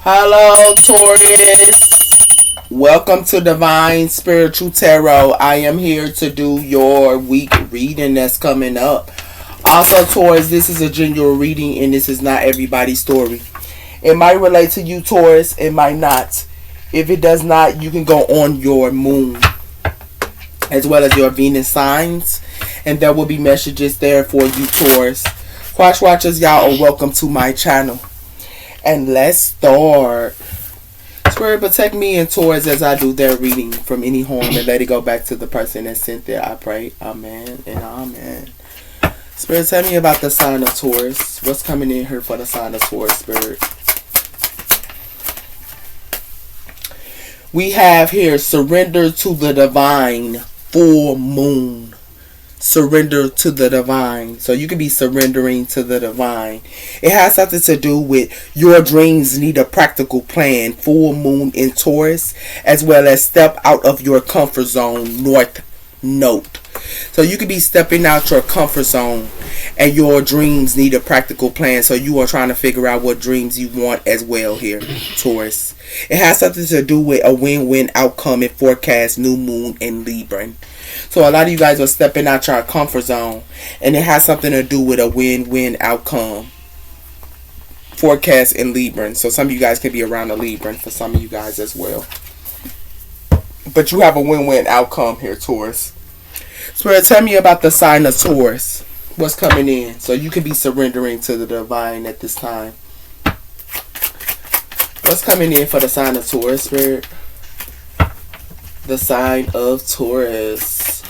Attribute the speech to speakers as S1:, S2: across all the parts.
S1: Hello, Taurus. Welcome to Divine Spiritual Tarot. I am here to do your week reading that's coming up. Also, Taurus, this is a general reading and this is not everybody's story. It might relate to you, Taurus. It might not. If it does not, you can go on your moon as well as your Venus signs, and there will be messages there for you, Taurus. Quash watchers, y'all are welcome to my channel. And let's start. Spirit, protect me and Taurus as I do their reading from any harm and let it go back to the person that sent it. I pray. Amen and amen. Spirit, tell me about the sign of Taurus. What's coming in here for the sign of Taurus, Spirit? We have here surrender to the divine, full moon. Surrender to the divine. So you could be surrendering to the divine. It has something to do with your dreams need a practical plan. Full moon in Taurus, as well as step out of your comfort zone. North Node. So you could be stepping out your comfort zone and your dreams need a practical plan. So you are trying to figure out what dreams you want as well here, Taurus. It has something to do with a win-win outcome in forecast, new moon, and Libra. So a lot of you guys are stepping out your comfort zone, and it has something to do with a win-win outcome. Forecast in Libra. So some of you guys could be around a Libra for some of you guys as well. But you have a win-win outcome here, Taurus. Spirit, tell me about the sign of Taurus. What's coming in? So you could be surrendering to the divine at this time. What's coming in for the sign of Taurus, Spirit? The sign of Taurus.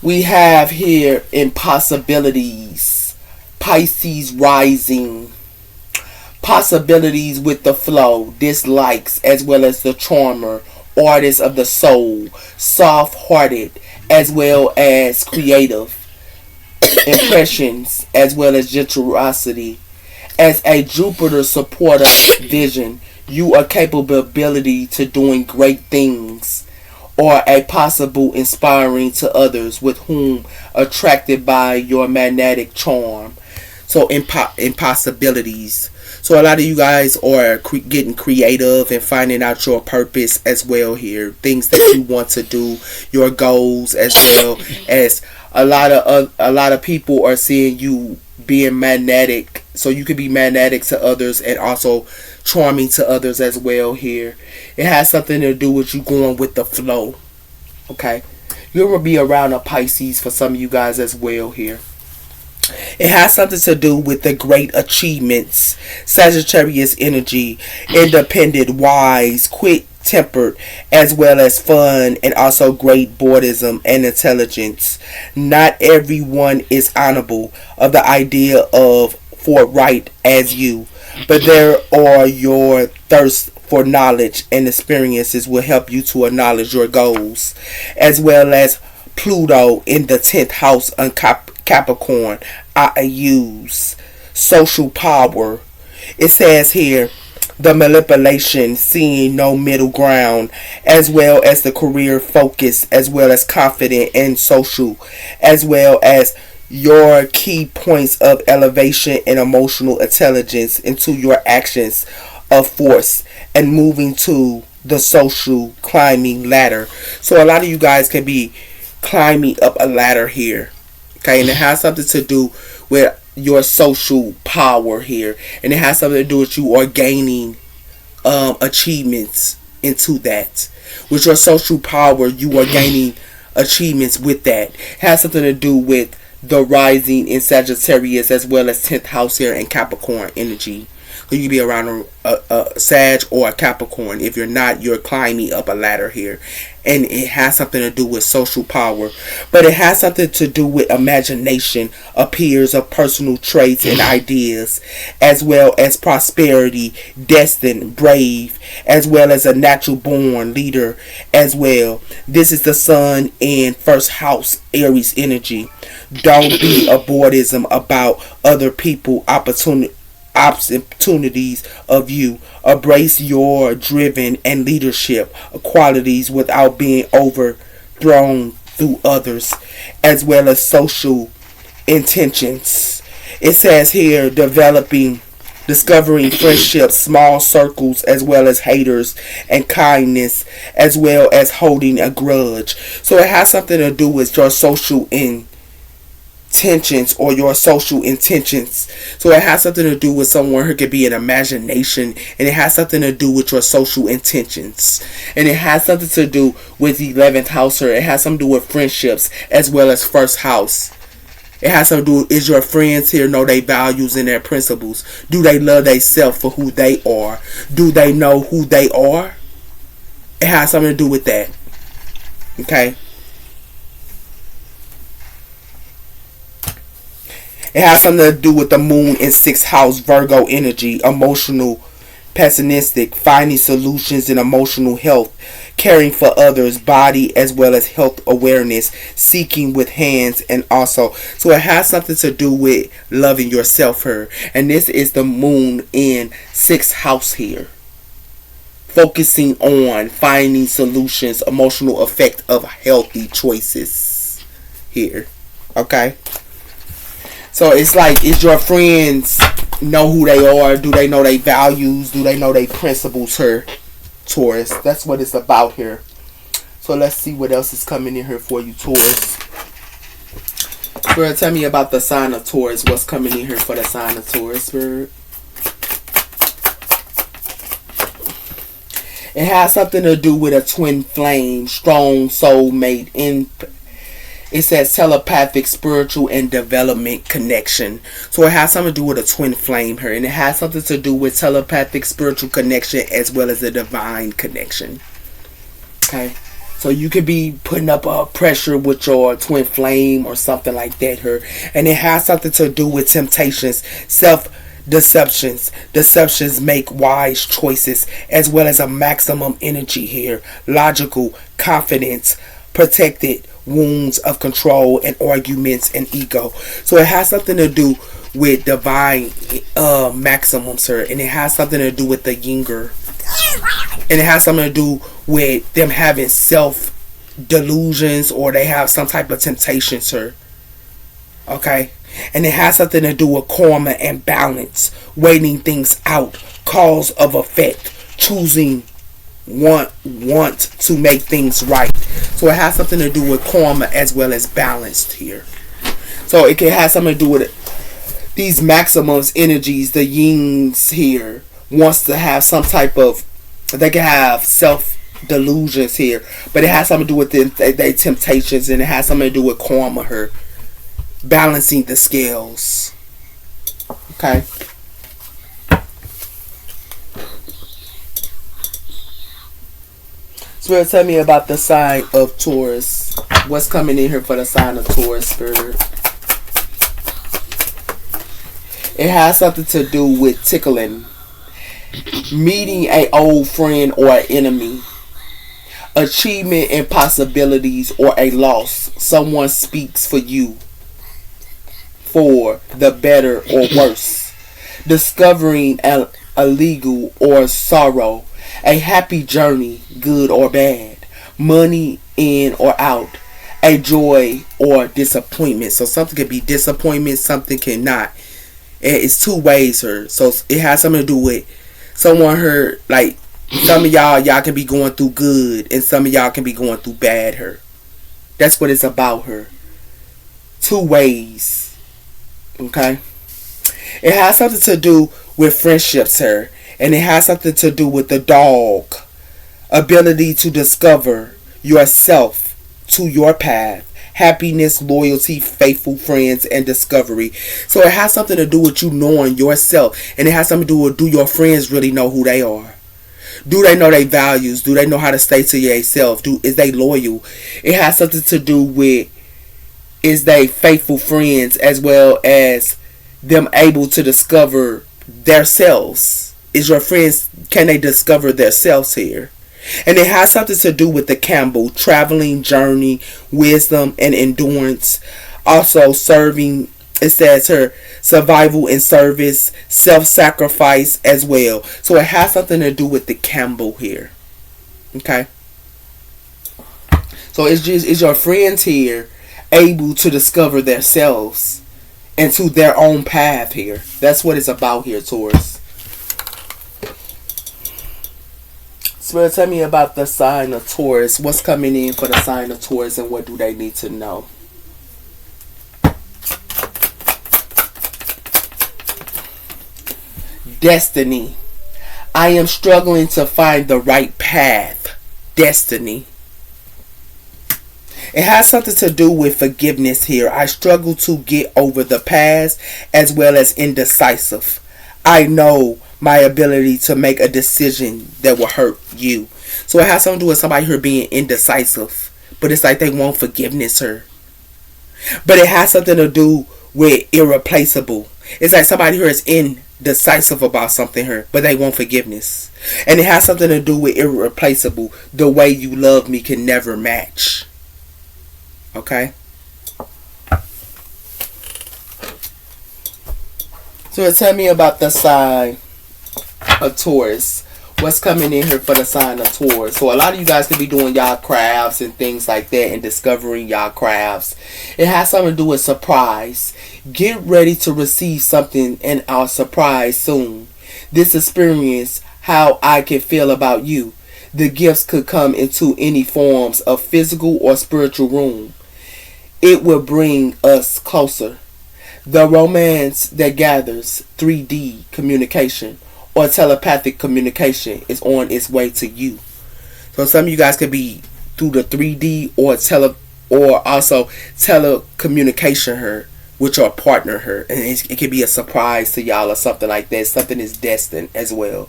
S1: We have here impossibilities. Pisces rising. Possibilities with the flow. Dislikes as well as the charmer. Artist of the soul. Soft-hearted as well as creative. Impressions as well as generosity. As a Jupiter supporter vision, you are capable ability to doing great things or a possible inspiring to others with whom attracted by your magnetic charm. So impossibilities. So a lot of you guys are getting creative and finding out your purpose as well here. Things that you want to do, your goals as well as a lot of people are seeing you being magnetic. So you could be magnetic to others and also charming to others as well here. It has something to do with you going with the flow. Okay. You're going to be around a Pisces for some of you guys as well here. It has something to do with the great achievements. Sagittarius energy. Independent, wise, quick-tempered, as well as fun, and also great boredom and intelligence. Not everyone is honorable of the idea of forthright as you, but there are your thirst for knowledge and experiences will help you to acknowledge your goals, as well as Pluto in the 10th house on Capricorn. I use social power. It says here the manipulation, seeing no middle ground, as well as the career focus, as well as confident and social, as well as your key points of elevation and emotional intelligence into your actions of force and moving to the social climbing ladder. So a lot of you guys can be climbing up a ladder here. Okay, and it has something to do with your social power here. And it has something to do with you are gaining achievements into that. With your social power, you are gaining achievements with that. It has something to do with the rising in Sagittarius as well as 10th house here in Capricorn energy. So you can be around a Sag or a Capricorn. If you're not, you're climbing up a ladder here. And it has something to do with social power. But it has something to do with imagination, appears of personal traits and ideas, as well as prosperity, destined, brave, as well as a natural born leader as well. This is the sun in first house, Aries energy. Don't be a boredom about other people opportunities of you. Embrace your driven and leadership qualities without being overthrown through others, as well as social intentions. It says here discovering friendships, small circles, as well as haters, and kindness, as well as holding a grudge. So it has something to do with your social intentions or your social intentions. So it has something to do with someone who could be an imagination, and it has something to do with your social intentions, and it has something to do with the 11th house, or it has something to do with friendships as well as first house. It has something to do with, is your friends here know their values and their principles? Do they love themselves for who they are? Do they know who they are? It has something to do with that. Okay? It has something to do with the moon in 6th house, Virgo energy, emotional, pessimistic, finding solutions in emotional health, caring for others, body as well as health awareness, seeking with hands, and also, so it has something to do with loving yourself here. And this is the moon in 6th house here, focusing on finding solutions, emotional effect of healthy choices here. Okay? So it's like, is your friends know who they are? Do they know their values? Do they know their principles here, Taurus? That's what it's about here. So let's see what else is coming in here for you, Taurus. Spirit, tell me about the sign of Taurus. What's coming in here for the sign of Taurus, Spirit? It has something to do with a twin flame, strong soulmate, it says telepathic, spiritual, and development connection. So it has something to do with a twin flame here. And it has something to do with telepathic, spiritual connection as well as a divine connection. Okay. So you could be putting up a pressure with your twin flame or something like that here. And it has something to do with temptations, self-deceptions. Deceptions make wise choices as well as a maximum energy here. Logical, confidence, protected, wounds of control, and arguments and ego. So it has something to do with divine maximums, sir, and it has something to do with the yinger, and it has something to do with them having self delusions, or they have some type of temptation, sir. Okay, and it has something to do with karma and balance, waiting things out, cause of effect, choosing want to make things right. So it has something to do with karma as well as balanced here. So it can have something to do with it. These maximums energies, the yins here, wants to have some type of, they can have self delusions here, but it has something to do with their temptations, and it has something to do with karma here, balancing the scales. Okay. Spirit, tell me about the sign of Taurus. What's coming in here for the sign of Taurus, Spirit? It has something to do with tickling, meeting an old friend or an enemy, achievement and possibilities, or a loss. Someone speaks for you, for the better or worse. Discovering a legal or sorrow. A happy journey, good or bad. Money in or out. A joy or disappointment. So something can be disappointment, something cannot. It's two ways here. So it has something to do with someone here, like some of y'all can be going through good, and some of y'all can be going through bad here. That's what it's about here. Two ways. Okay? It has something to do with friendships here. And it has something to do with the dog. Ability to discover yourself to your path. Happiness, loyalty, faithful friends, and discovery. So it has something to do with you knowing yourself. And it has something to do with, do your friends really know who they are? Do they know their values? Do they know how to stay to yourself? Is they loyal? It has something to do with, is they faithful friends as well as them able to discover themselves? Is your friends, can they discover themselves here? And it has something to do with the Campbell, traveling, journey, wisdom, and endurance. Also serving, it says here, survival and service, self-sacrifice as well. So it has something to do with the Campbell here. Okay? So is your friends here able to discover themselves into their own path here. That's what it's about here, Taurus. Spirit, tell me about the sign of Taurus. What's coming in for the sign of Taurus and what do they need to know? Destiny. I am struggling to find the right path. Destiny. It has something to do with forgiveness here. I struggle to get over the past as well as indecisive. I know my ability to make a decision that will hurt you. So it has something to do with somebody here being indecisive. But it's like they want forgiveness here. But it has something to do with irreplaceable. It's like somebody here is indecisive about something here, but they want forgiveness. And it has something to do with irreplaceable. The way you love me can never match. Okay? So tell me about the sign of Taurus. What's coming in here for the sign of Taurus? So a lot of you guys could be doing y'all crafts and things like that and discovering y'all crafts. It has something to do with surprise. Get ready to receive something in our surprise soon. This experience, how I can feel about you. The gifts could come into any forms of physical or spiritual room. It will bring us closer. The romance that gathers 3D communication or telepathic communication is on its way to you. So some of you guys could be through the 3D or also telecommunication her with your partner her, and it could be a surprise to y'all or something like that. Something is destined as well.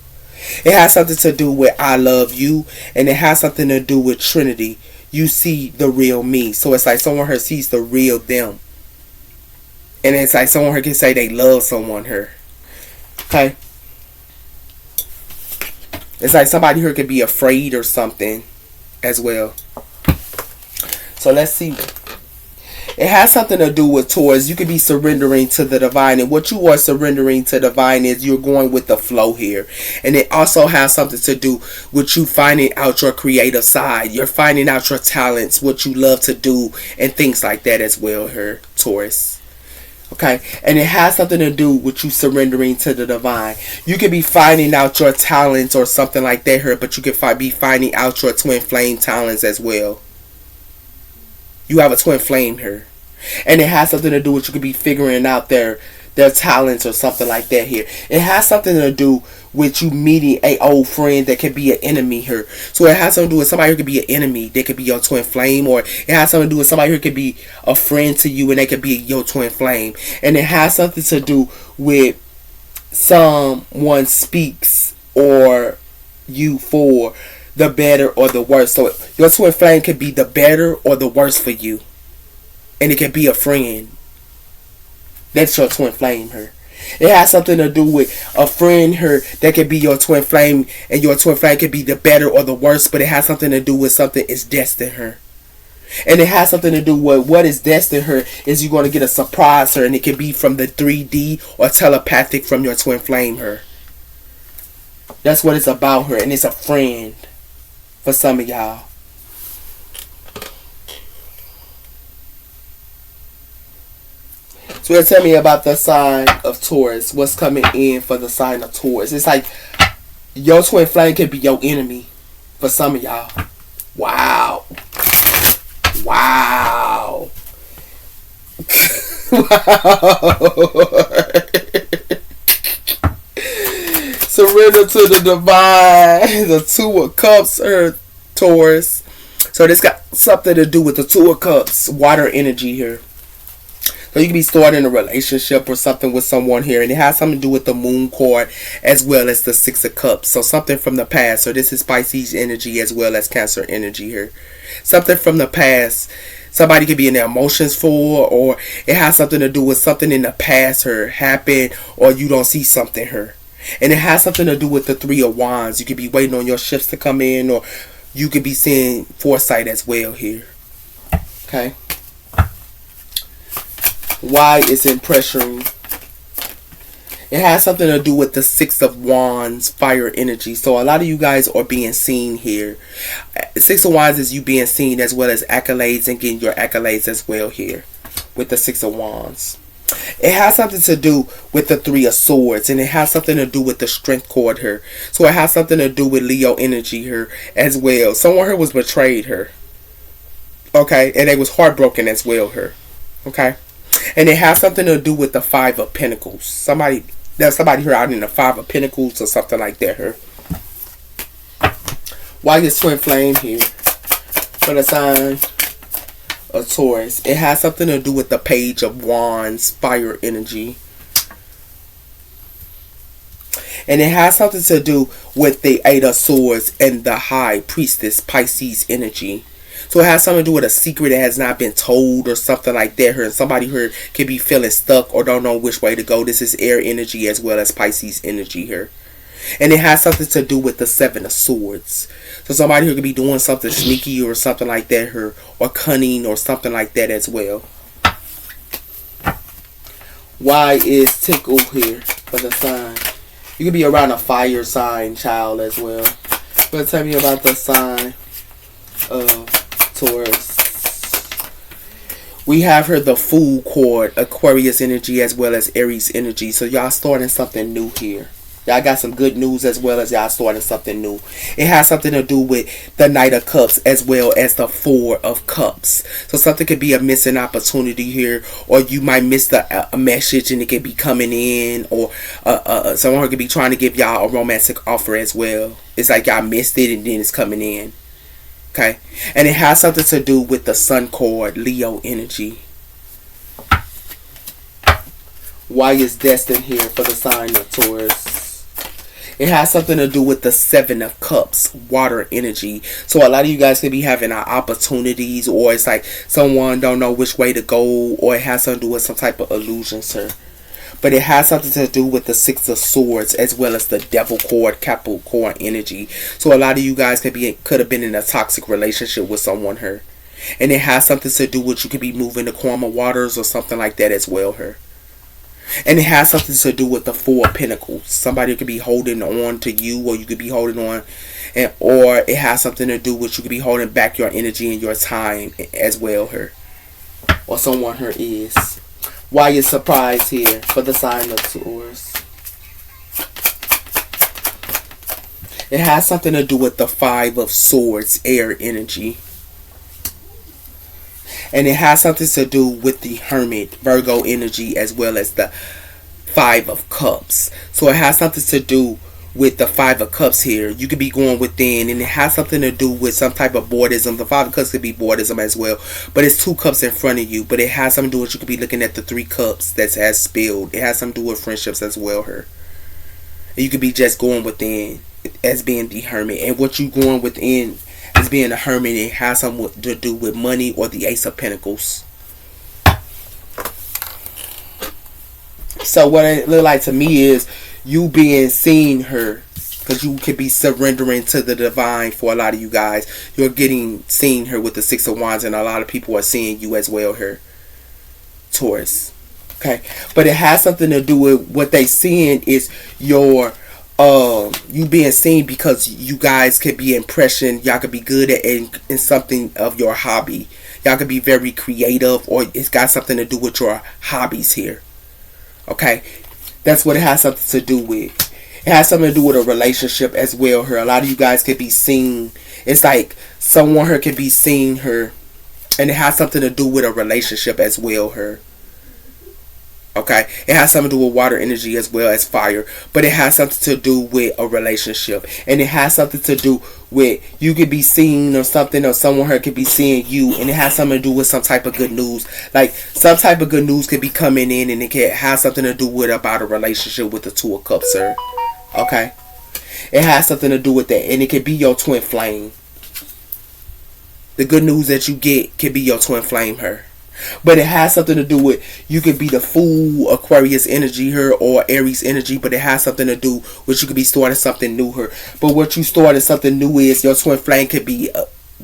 S1: It has something to do with I love you, and it has something to do with Trinity. You see the real me. So it's like someone here sees the real them. And it's like someone here can say they love someone here. Okay? It's like somebody here could be afraid or something as well. So let's see. It has something to do with Taurus. You could be surrendering to the divine. And what you are surrendering to the divine is you're going with the flow here. And it also has something to do with you finding out your creative side. You're finding out your talents, what you love to do, and things like that as well here, Taurus. Okay? And it has something to do with you surrendering to the divine. You could be finding out your talents or something like that here, but you could be finding out your twin flame talents as well. You have a twin flame here. And it has something to do with you could be figuring out their talents or something like that here. It has something to do with you meeting a old friend that could be an enemy here. So it has something to do with somebody who could be an enemy. They could be your twin flame. Or it has something to do with somebody who could be a friend to you and they could be your twin flame. And it has something to do with someone speaks or you for the better or the worse. So your twin flame could be the better or the worse for you. And it could be a friend. That's your twin flame here. It has something to do with a friend here that could be your twin flame. And your twin flame could be the better or the worse. But it has something to do with something is destined here. And it has something to do with what is destined here is you're going to get a surprise here. And it could be from the 3D or telepathic from your twin flame here. That's what it's about here. And it's a friend. For some of y'all. So tell me about the sign of Taurus. What's coming in for the sign of Taurus? It's like your twin flame could be your enemy. For some of y'all. Wow. Wow. Surrender to the divine. The Two of Cups, Taurus. So this got something to do with the Two of Cups. Water energy here. So you can be starting a relationship or something with someone here. And it has something to do with the Moon card as well as the Six of Cups. So something from the past. So this is Pisces energy as well as Cancer energy here. Something from the past. Somebody could be in their emotions for, or it has something to do with something in the past here happened, or you don't see something here. And it has something to do with the Three of Wands. You could be waiting on your ships to come in, or you could be seeing foresight as well here. Okay. Why is it pressuring? It has something to do with the Six of Wands, fire energy. So a lot of you guys are being seen here. Six of Wands is you being seen as well as accolades and getting your accolades as well here with the Six of Wands. It has something to do with the Three of Swords, and it has something to do with the Strength cord here. So it has something to do with Leo energy here as well. Someone here was betrayed her. Okay, and they was heartbroken as well here. Okay, and it has something to do with the Five of Pentacles. There's somebody here out in the Five of Pentacles or something like that here. Why is twin flame here for the sign of Taurus? It has something to do with the Page of Wands, fire energy. And it has something to do with the Eight of Swords and the High Priestess, Pisces energy. So it has something to do with a secret that has not been told or something like that. And somebody here could be feeling stuck or don't know which way to go. This is air energy as well as Pisces energy here. And it has something to do with the Seven of Swords. So somebody here could be doing something sneaky or something like that here, or cunning or something like that as well. Why is Tickle here for the sign? You could be around a fire sign child as well. But tell me about the sign of Taurus. We have here the Fool cord, Aquarius energy as well as Aries energy. So y'all starting something new here. Y'all got some good news as well as y'all starting something new. It has something to do with the Knight of Cups as well as the Four of Cups. So something could be a missing opportunity here, or you might miss a message and it could be coming in, or someone could be trying to give y'all a romantic offer as well. It's like y'all missed it and then it's coming in. Okay, and it has something to do with the Sun cord, Leo energy. Why is destined here for the sign of Taurus? It has something to do with the Seven of Cups, water energy. So a lot of you guys could be having opportunities, or it's like someone don't know which way to go, or it has something to do with some type of illusion, sir. But it has something to do with the Six of Swords as well as the Devil cord, Capricorn energy. So a lot of you guys could have been in a toxic relationship with someone here. And it has something to do with you could be moving to karma waters or something like that as well here. And it has something to do with the Four of Pentacles. Somebody could be holding on to you, or you could be holding on, or it has something to do with you could be holding back your energy and your time as well here. Or someone here is. Why is surprise here for the sign of Taurus? It has something to do with the Five of Swords, air energy. And it has something to do with the Hermit, Virgo energy, as well as the Five of Cups. So it has something to do with the Five of Cups here. You could be going within, and it has something to do with some type of boredom. The Five of Cups could be boredom as well, but it's two cups in front of you. But it has something to do with you could be looking at the three cups that has spilled. It has something to do with friendships as well here. And you could be just going within as being the Hermit, and what you going within as being a Hermit, it has something to do with money or the Ace of Pentacles. So what it look like to me is you being seen her, because you could be surrendering to the divine. For a lot of you guys, you're getting seen her with the Six of Wands, and a lot of people are seeing you as well here, Taurus. Okay, but it has something to do with what they seeing is your you being seen, because you guys could be impression. Y'all could be good at in something of your hobby. Y'all could be very creative, or it's got something to do with your hobbies here. Okay, that's what it has something to do with. It has something to do with a relationship as well here. A lot of you guys could be seen. It's like someone here could be seeing her, and it has something to do with a relationship as well here. Okay, it has something to do with water energy as well as fire, but it has something to do with a relationship, and it has something to do with you could be seen or something, or someone here could be seeing you, and it has something to do with some type of good news. Like some type of good news could be coming in, and it can have something to do with about a relationship with the Two of Cups, sir. Okay, it has something to do with that, and it could be your twin flame. The good news that you get could be your twin flame here. But it has something to do with you could be the Fool, Aquarius energy here, or Aries energy, but it has something to do with you could be starting something new here. But what you starting something new is your twin flame could be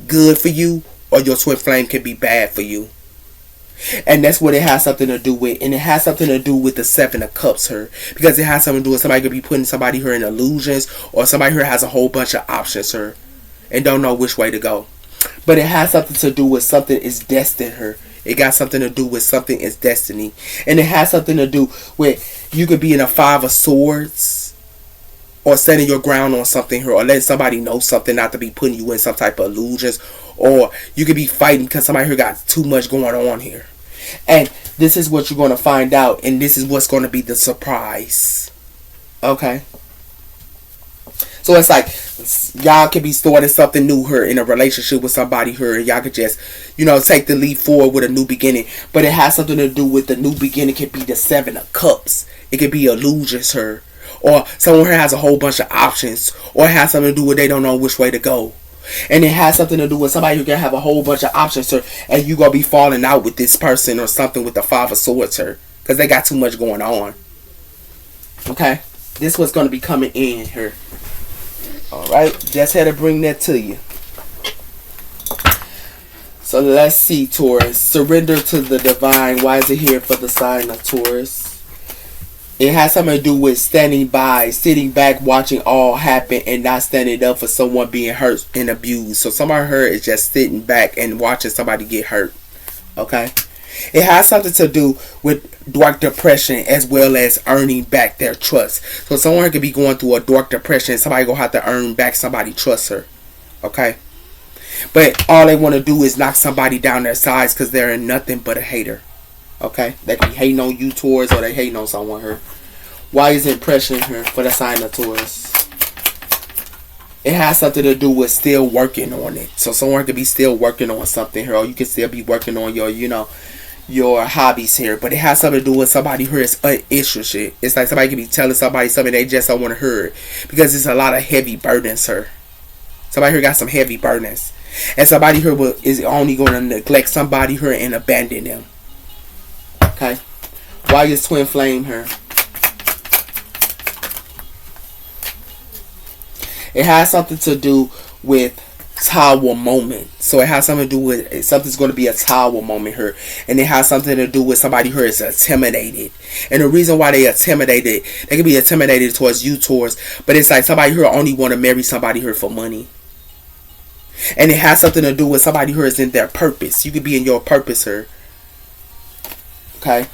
S1: good for you, or your twin flame could be bad for you. And that's what it has something to do with. And it has something to do with the Seven of Cups here, because it has something to do with somebody could be putting somebody here in illusions, or somebody here has a whole bunch of options here and don't know which way to go. But it has something to do with something is destined here. It got something to do with something is destiny. And it has something to do with you could be in a 5 of swords or setting your ground on something here or letting somebody know something, not to be putting you in some type of illusions. Or you could be fighting because somebody here got too much going on here. And this is what you're going to find out. And this is what's going to be the surprise. Okay? So it's like y'all could be starting something new here in a relationship with somebody here, and y'all could just, take the leap forward with a new beginning. But it has something to do with the new beginning. It could be the 7 of Cups. It could be illusions here, or someone here has a whole bunch of options, or it has something to do with they don't know which way to go. And it has something to do with somebody who can have a whole bunch of options here, and you gonna be falling out with this person or something with the 5 of Swords here, because they got too much going on. Okay, this was gonna be coming in here. Alright, just had to bring that to you. So let's see, Taurus. Surrender to the divine. Why is it here for the sign of Taurus? It has something to do with standing by, sitting back, watching all happen, and not standing up for someone being hurt and abused. So somebody hurt is just sitting back and watching somebody get hurt. Okay? It has something to do with dark depression as well as earning back their trust. So someone could be going through a dark depression. Somebody gonna have to earn back somebody trust her. Okay? But all they want to do is knock somebody down their sides because they're nothing but a hater. Okay? They can be hating on you, Taurus, or they hating on someone here. Why is it pressuring her for the sign of Taurus? It has something to do with still working on it. So someone could be still working on something here, or you can still be working on your hobbies here, but it has something to do with somebody who is uninterested. It's like somebody could be telling somebody something they just don't want to hear because it's a lot of heavy burdens here. Somebody here got some heavy burdens, and somebody here is only going to neglect somebody here and abandon them. Okay, why is twin flame here? It has something to do with tower moment. So it has something to do with something's going to be a tower moment here, and it has something to do with somebody who is intimidated. And the reason why they intimidated, they can be intimidated towards you, Taurus, but it's like somebody who only want to marry somebody here for money. And it has something to do with somebody who is in their purpose. You could be in your purpose here. Okay.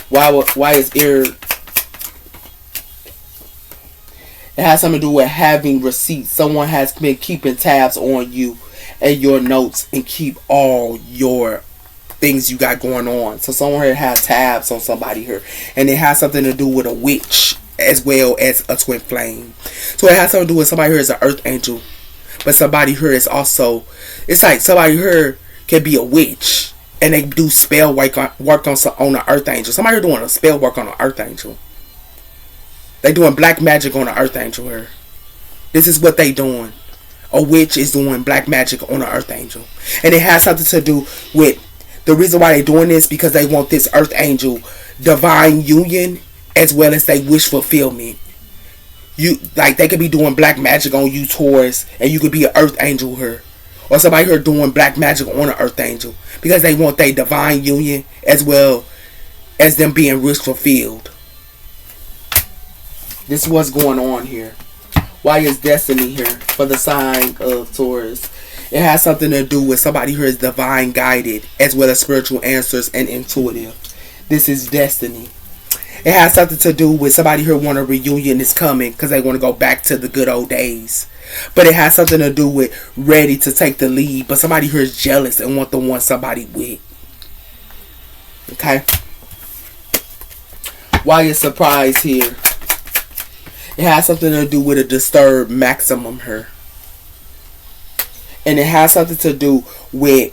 S1: Why is air? It has something to do with having receipts. Someone has been keeping tabs on you and your notes and keep all your things you got going on. So someone here has tabs on somebody here. And it has something to do with a witch as well as a twin flame. So it has something to do with somebody here is an earth angel. But somebody here is also, it's like somebody here can be a witch and they do spell work on an earth angel. Somebody here doing a spell work on an earth angel. They doing black magic on an earth angel here. This is what they doing. A witch is doing black magic on an earth angel. And it has something to do with the reason why they doing this, because they want this earth angel divine union as well as they wish fulfillment. They could be doing black magic on you, Taurus, and you could be an earth angel here. Or somebody here doing black magic on an earth angel because they want their divine union as well as them being wish fulfilled. This is what's going on here. Why is destiny here for the sign of Taurus? It has something to do with somebody who is divine guided as well as spiritual answers and intuitive. This is destiny. It has something to do with somebody who want a reunion is coming because they want to go back to the good old days. But it has something to do with ready to take the lead, but somebody who is jealous and want the one somebody with. Okay? Why is surprise here? It has something to do with a disturbed maximum here. And it has something to do with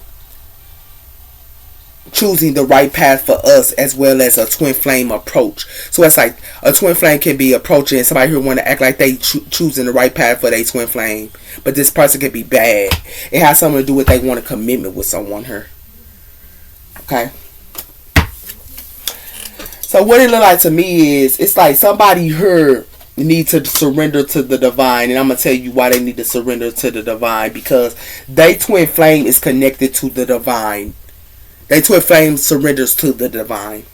S1: choosing the right path for us as well as a twin flame approach. So it's like a twin flame can be approaching somebody who want to act like they choosing the right path for their twin flame. But this person can be bad. It has something to do with they want a commitment with someone here. Okay. So what it look like to me is it's like somebody here need to surrender to the divine, and I'm gonna tell you why they need to surrender to the divine, because they twin flame is connected to the divine. They twin flame surrenders to the divine,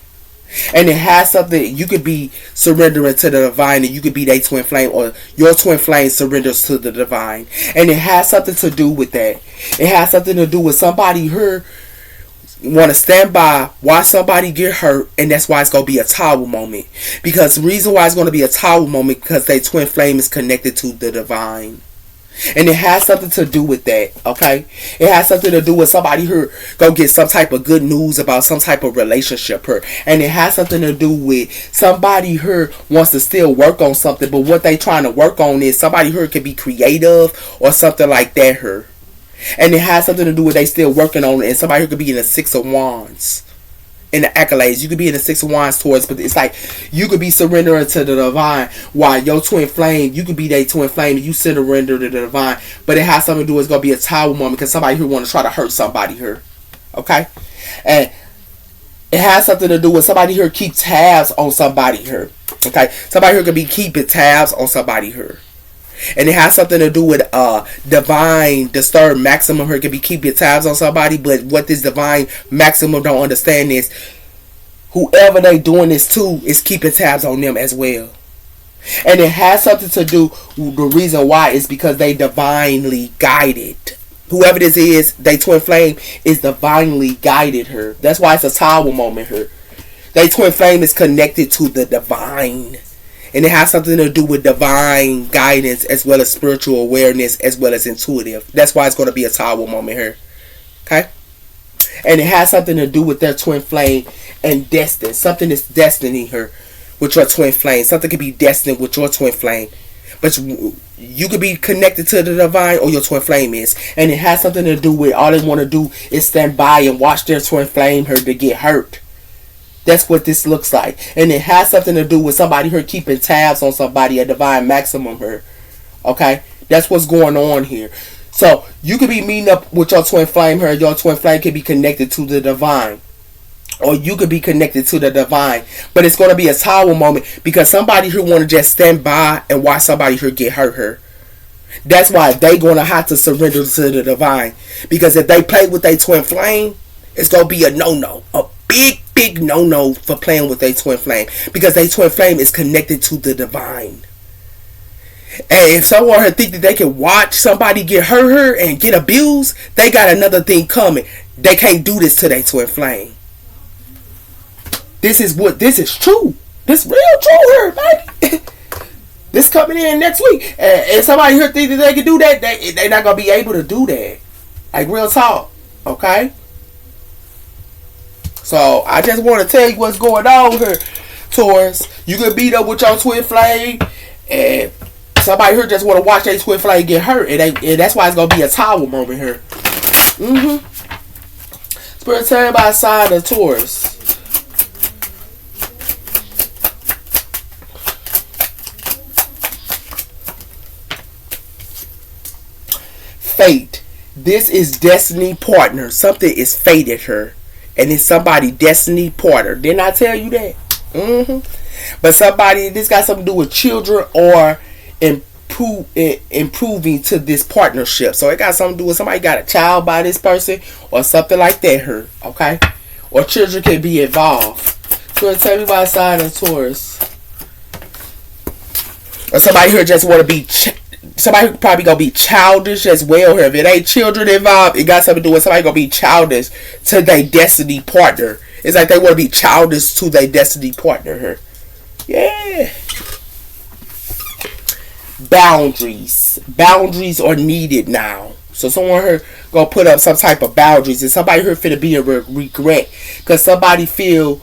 S1: and it has something. You could be surrendering to the divine, and you could be their twin flame, or your twin flame surrenders to the divine, and it has something to do with that. It has something to do with somebody here want to stand by, watch somebody get hurt, and that's why it's going to be a tower moment. Because the reason why it's going to be a tower moment, because their twin flame is connected to the divine. And it has something to do with that, okay? It has something to do with somebody who go get some type of good news about some type of relationship her. And it has something to do with somebody who wants to still work on something, but what they trying to work on is somebody who could be creative or something like that her. And it has something to do with they still working on it, and somebody who could be in the Six of Wands. In the accolades, you could be in the Six of Wands towards, but it's like you could be surrendering to the divine, while your twin flame, you could be their twin flame and you surrender to the divine. But it has something to do with, it's gonna be a tower moment, because somebody who want to try to hurt somebody here, okay? And it has something to do with somebody here keep tabs on somebody here, okay? Somebody here could be keeping tabs on somebody here. And it has something to do with divine disturbed maximum here could be keeping tabs on somebody, but what this divine maximum don't understand is whoever they doing this to is keeping tabs on them as well. And it has something to do, the reason why is because they divinely guided. Whoever this is, they twin flame is divinely guided her. That's why it's a tower moment here. They twin flame is connected to the divine. And it has something to do with divine guidance as well as spiritual awareness as well as intuitive. That's why it's going to be a tower moment here. Okay? And it has something to do with their twin flame and destiny. Something is destiny here with your twin flame. Something could be destined with your twin flame. But you could be connected to the divine, or your twin flame is. And it has something to do with all they want to do is stand by and watch their twin flame here to get hurt. That's what this looks like. And it has something to do with somebody here keeping tabs on somebody, a divine maximum here. Okay? That's what's going on here. So, you could be meeting up with your twin flame here. Your twin flame could be connected to the divine. Or you could be connected to the divine. But it's going to be a tower moment, because somebody here want to just stand by and watch somebody here get hurt here. That's why they going to have to surrender to the divine. Because if they play with their twin flame, it's going to be a no-no. A big no-no for playing with their twin flame, because their twin flame is connected to the divine. And if someone think that they can watch somebody get hurt and get abused, they got another thing coming. They can't do this to their twin flame. This is true. This real true here, baby. This coming in next week. And somebody here think that they can do that, they're not going to be able to do that. Like, real talk. Okay? So, I just want to tell you what's going on here, Taurus. You can beat up with your twin flame, and somebody here just want to watch their twin flame get hurt, and that's why it's going to be a tower moment here. Spirit, tell everybody sign of Taurus. Fate. This is destiny partner. Something is fated her. And it's somebody destiny partner. Didn't I tell you that? But somebody, this got something to do with children or improving to this partnership. So it got something to do with somebody got a child by this person or something like that here. Okay? Or children can be involved. So tell me about sign of Taurus. Or somebody here just want to be somebody probably gonna be childish as well here. If it ain't children involved, it got something to do with somebody gonna be childish to their destiny partner. It's like they want to be childish to their destiny partner here. Yeah. Boundaries are needed now. So someone here gonna put up some type of boundaries, and somebody here finna be a regret, because somebody feel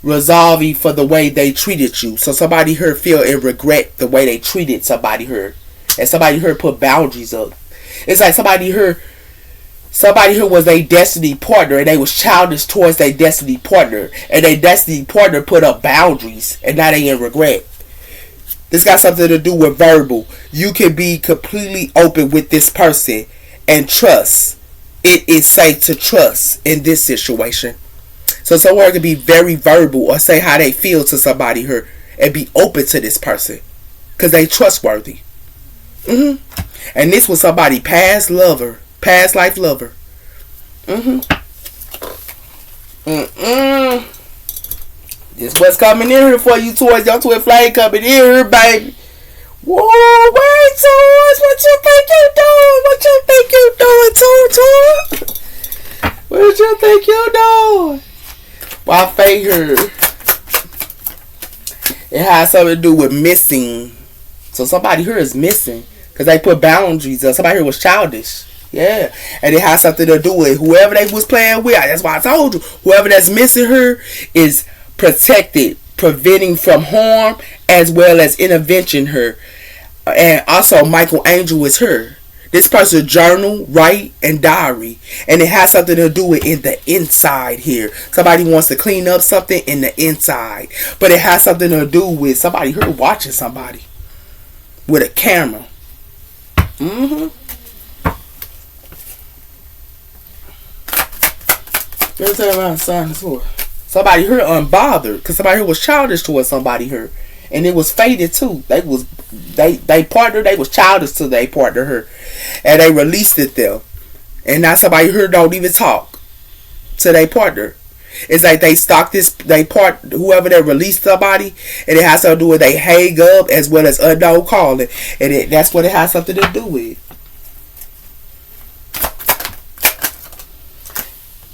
S1: resolving for the way they treated you. So somebody here feel and regret the way they treated somebody here. And somebody here put boundaries up. It's like somebody here was their destiny partner, and they was childish towards their destiny partner. And their destiny partner put up boundaries, and now they in regret. This got something to do with verbal. You can be completely open with this person and trust. It is safe to trust in this situation. So someone can be very verbal or say how they feel to somebody here and be open to this person because they trustworthy. And this was somebody past life lover. This what's coming in here for you, Taurus. Your twin flame coming in here, baby. Whoa, wait, Taurus, what you think you doing? Taurus? What did you think you doing? Why fake her? It has something to do with missing. So somebody here is missing because they put boundaries up. Somebody here was childish. Yeah. And it has something to do with whoever they was playing with. That's why I told you. Whoever that's missing her is protected, preventing from harm as well as intervention her. And also Michael Angel is her. This person's journal, write, and diary. And it has something to do with in the inside here. Somebody wants to clean up something in the inside. But it has something to do with somebody here watching somebody with a camera. Let's tell about sign this for. Somebody here unbothered. Because somebody here was childish towards somebody here. And it was faded too. They partnered. They was childish to they partner her, and they released it them. And now somebody here don't even talk to their partner. It's like they stalk whoever they released somebody, and it has something to do with they hang up as well as unknown calling, and that's what it has something to do with.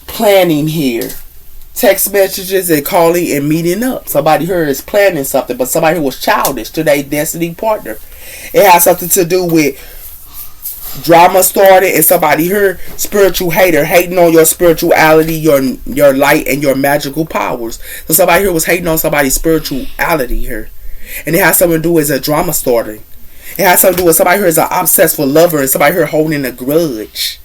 S1: Planning here. Text messages and calling and meeting up. Somebody here is planning something, but somebody who was childish to their destiny partner. It has something to do with drama started and somebody here spiritual hater, hating on your spirituality, your light and your magical powers. So somebody here was hating on somebody's spirituality here. And it has something to do with a drama starting. It has something to do with somebody here is an obsessed lover and somebody here holding a grudge.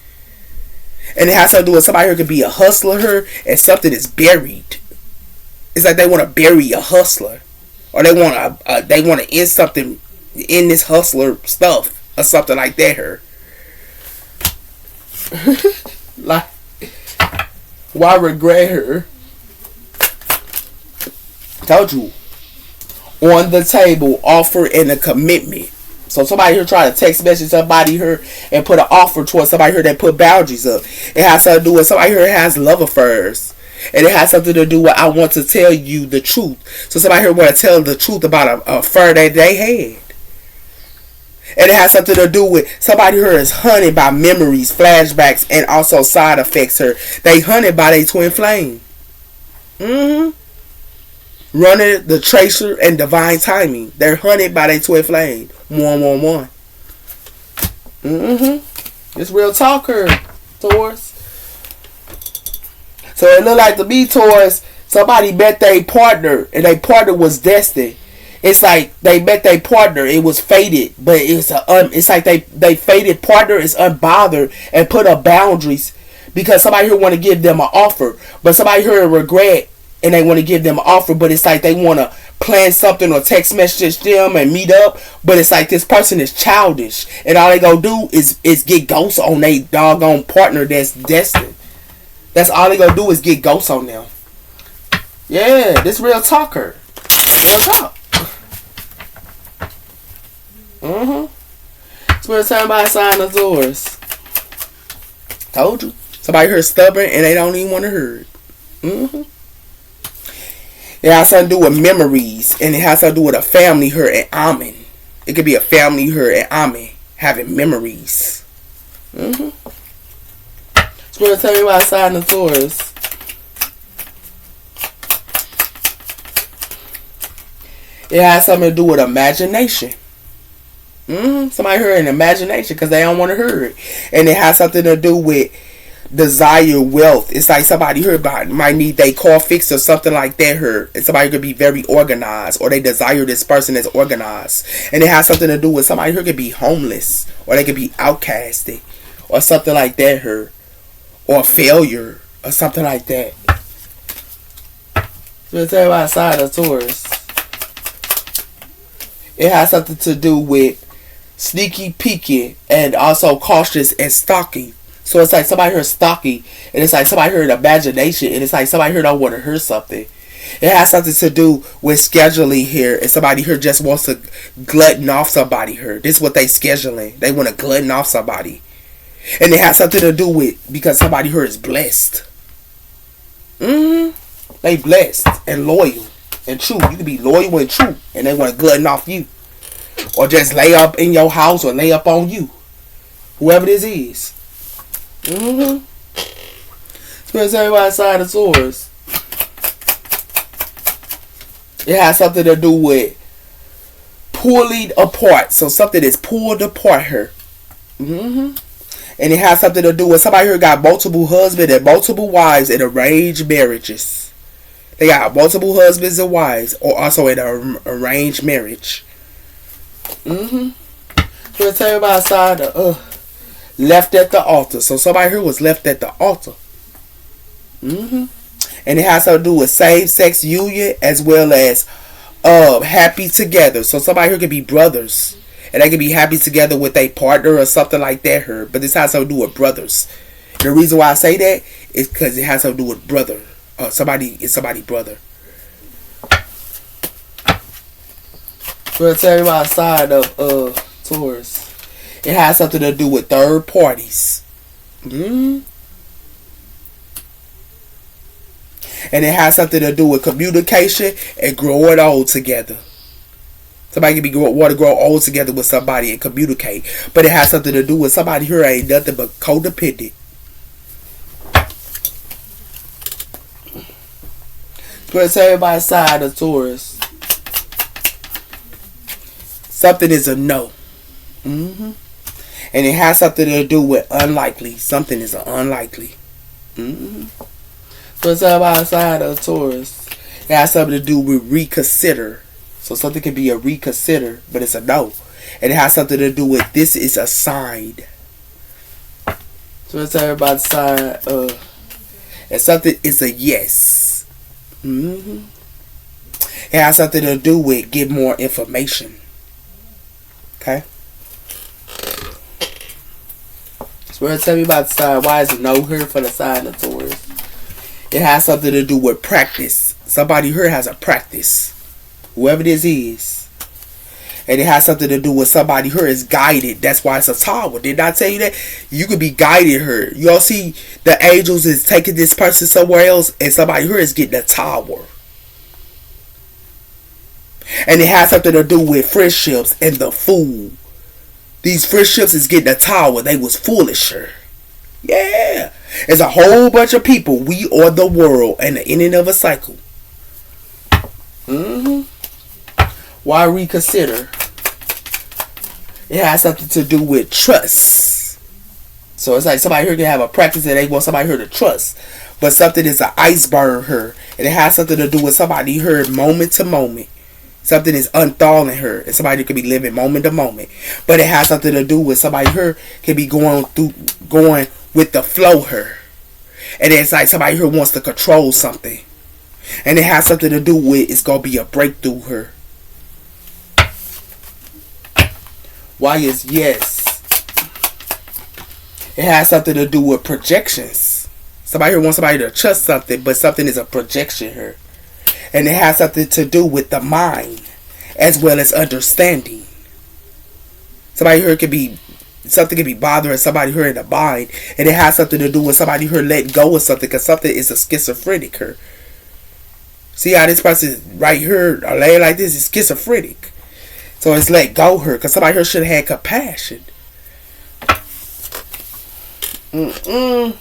S1: And it has something to do with somebody who could be a hustler here and something is buried. It's like they want to bury a hustler. Or they want to end something in this hustler stuff. Or something like that here. Like, why regret her? Told you. On the table, offer and a commitment. So somebody here try to text message somebody here and put an offer towards somebody here that put boundaries up. It has something to do with somebody here has love affairs. And it has something to do with I want to tell you the truth. So somebody here want to tell the truth about a affair that they had. And it has something to do with somebody here is hunted by memories, flashbacks, and also side effects here. They hunted by their twin flame. Running the tracer and divine timing. They're hunted by their twin flame. 111. It's real talker, Taurus. So it looked like to me, Taurus, somebody met their partner and their partner was destined. It's like they met their partner, it was fated, but it's like they fated partner is unbothered and put up boundaries because somebody here want to give them an offer, but somebody here regret and they want to give them an offer, but it's like they want to plan something or text message them and meet up, but it's like this person is childish and all they gonna do is get ghosts on their doggone partner that's destined. That's all they gonna do is get ghosts on them. Yeah, this real talker. Real talk. Spirit time by sign of Taurus. Told you. Somebody here stubborn and they don't even want to hear it. It has something to do with memories, and it has something to do with a family here in Amen. It could be a family here in Amen having memories. Spirit tell me about sign of Taurus. It has something to do with imagination. Somebody heard an imagination because they don't want to hear it. And it has something to do with desire wealth. It's like somebody here might need their car fixed or something like that here. And somebody could be very organized, or they desire this person that's organized. And it has something to do with somebody here could be homeless, or they could be outcasted, or something like that here. Or failure, or something like that. So let's tell you about sign of Taurus. It has something to do with sneaky peeking and also cautious and stalking. So it's like somebody here stalking, and it's like somebody here in imagination, and it's like somebody here don't want to hear something. It has something to do with scheduling here, and somebody here just wants to glutton off somebody here. This is what they scheduling. They want to glutton off somebody. And it has something to do with because somebody here is blessed. They blessed and loyal and true. You can be loyal and true, and they want to glutton off you. Or just lay up in your house or lay up on you. Whoever this is. Let's tell you about side of Taurus. It has something to do with pulling apart. So something is pulled apart here. And it has something to do with somebody here got multiple husbands and multiple wives in arranged marriages. They got multiple husbands and wives, or also in an arranged marriage. So let's tell you about side of left at the altar. So somebody here was left at the altar. And it has something to do with same-sex union as well as happy together. So somebody here could be brothers, and they could be happy together with a partner or something like that here. But this has something to do with brothers. The reason why I say that is because it has something to do with brother. Somebody is somebody's brother. We'll tell you about side of Taurus. It has something to do with third parties. And it has something to do with communication and growing old together. Somebody can want to grow old together with somebody and communicate. But it has something to do with somebody here ain't nothing but codependent. Let's say by side of Taurus. Something is a no. And it has something to do with unlikely. Something is unlikely. So it's about side of Taurus. It has something to do with reconsider. So something can be a reconsider, but it's a no. And it has something to do with this is a sign. So it's about side of, and something is a yes. It has something to do with get more information. Okay. So we're going to tell you about the sign. Why is it no here for the sign of Taurus? It has something to do with practice. Somebody here has a practice. Whoever this is. And it has something to do with somebody here is guided. That's why it's a tower. Did I tell you that? You could be guided here. Y'all see the angels is taking this person somewhere else, and somebody here is getting a tower. And it has something to do with friendships and the fool. These friendships is getting a tower. They was foolish here. Yeah. It's a whole bunch of people. We are the world and the ending of a cycle. Why reconsider? It has something to do with trust. So it's like somebody here can have a practice and they want somebody here to trust. But something is an iceberg here. And it has something to do with somebody here moment to moment. Something is unthawing her. And somebody could be living moment to moment. But it has something to do with somebody here can be going with the flow here. And it's like somebody here wants to control something. And it has something to do with it's going to be a breakthrough here. Why is yes? It has something to do with projections. Somebody here wants somebody to trust something, but something is a projection here. And it has something to do with the mind as well as understanding. Somebody here could be, something can be bothering somebody here in the mind. And it has something to do with somebody here letting go of something, because something is a schizophrenic here. See how this person right here or laying like this is schizophrenic. So it's let go her, because somebody here should have had compassion. You're going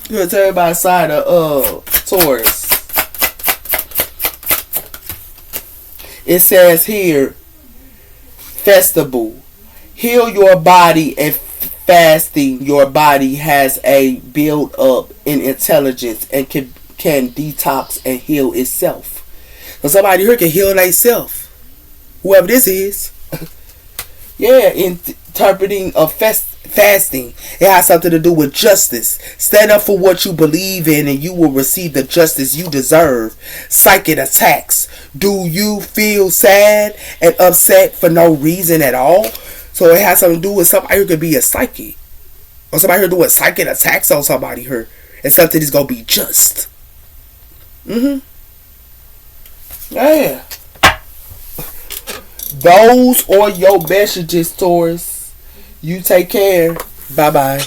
S1: to tell you about side of Taurus. It says here, festival. Heal your body, and fasting your body has a build up in intelligence and can detox and heal itself. So somebody here can heal themselves. Whoever this is. Yeah, interpreting of fasting. It has something to do with justice. Stand up for what you believe in and you will receive the justice you deserve. Psychic attacks. Do you feel sad and upset for no reason at all? So it has something to do with somebody who could be a psychic. Or somebody who doing psychic attacks on somebody here. And something is going to be just. Yeah. Those are your messages, Taurus. You take care. Bye-bye.